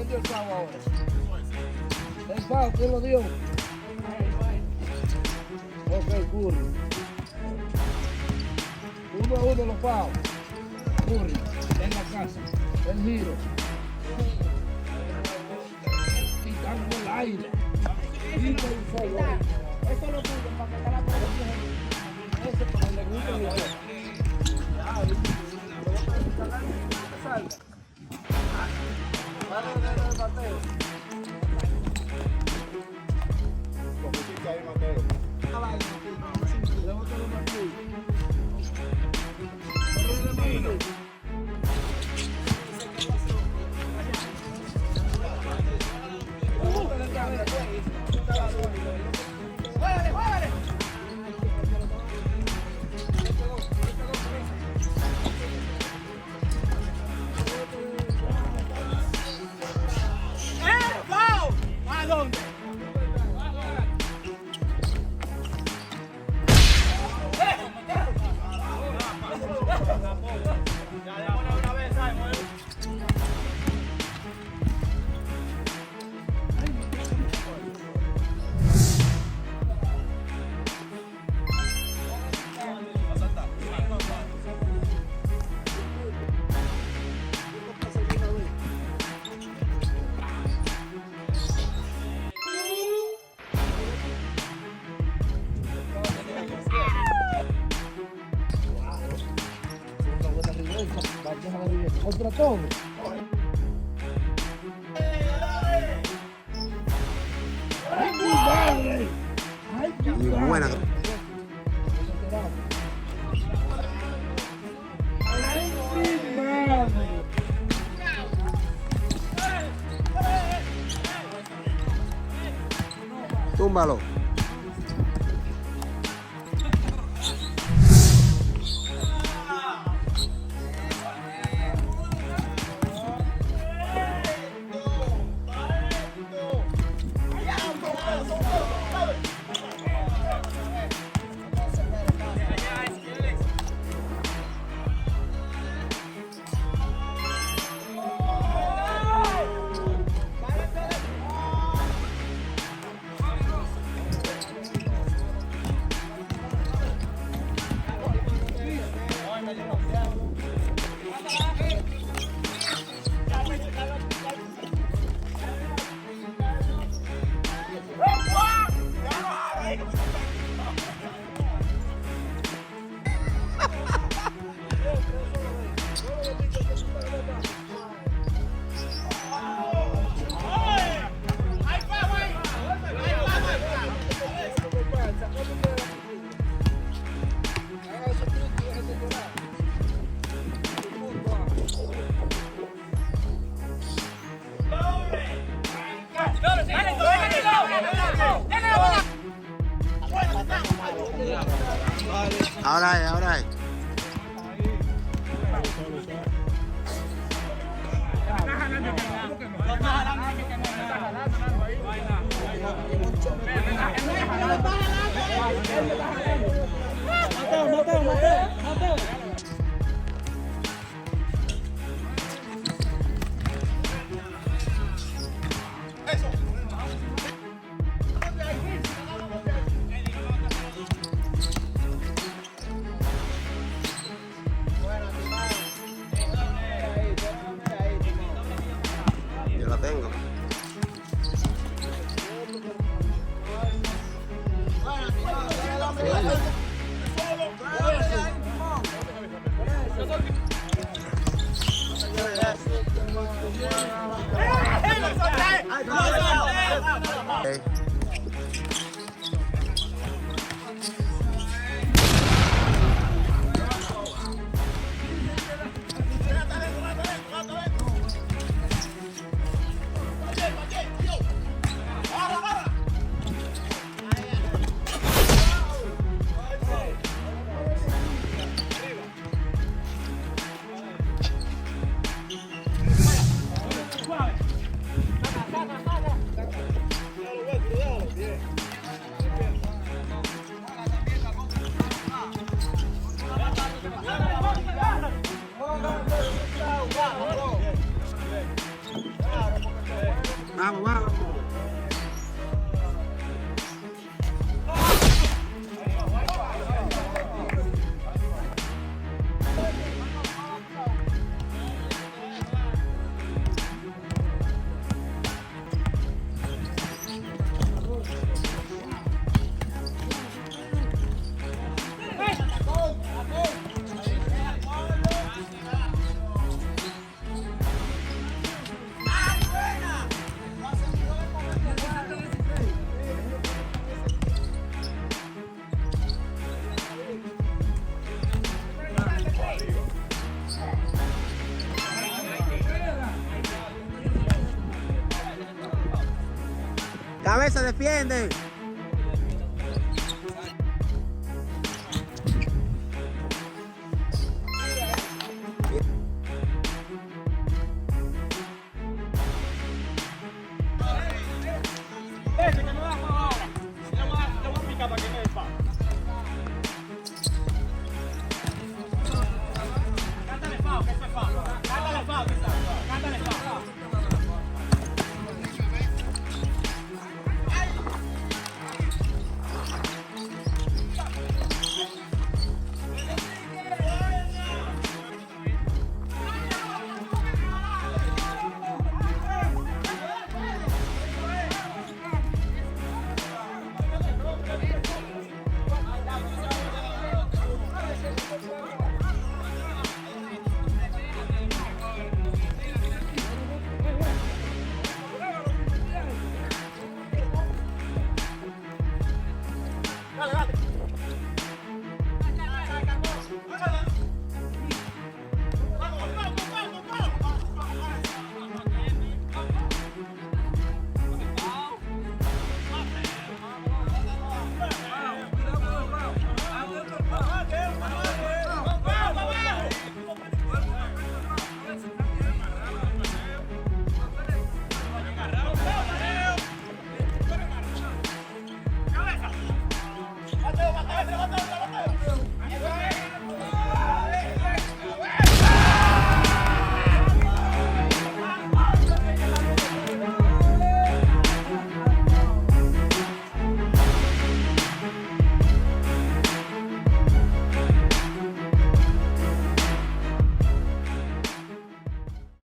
dio el pavo ahora? El pavo, ¿quién lo dio? Ok, Curry. 1-1 los pavos. Curry, en la casa. El giro. Quitando el aire. Quita el solo. Esto lo tuyo para que te la puedas. Ese para que le guste el giro. Contra todo. ¡Ay, mi madre! ¡Ay, mi madre! Buena. ¡Ay, mi madre! Túmbalo. Ahora es. Mateo. Yo la tengo. Vamos, vamos. Cabeza, defiende. Ese que me da para ahora. Le voy a picar para que me dé paz. Cántale fao, que eso es fao. Cántale fao, que está. Cántale fao. Mateo, Mateo, Mateo.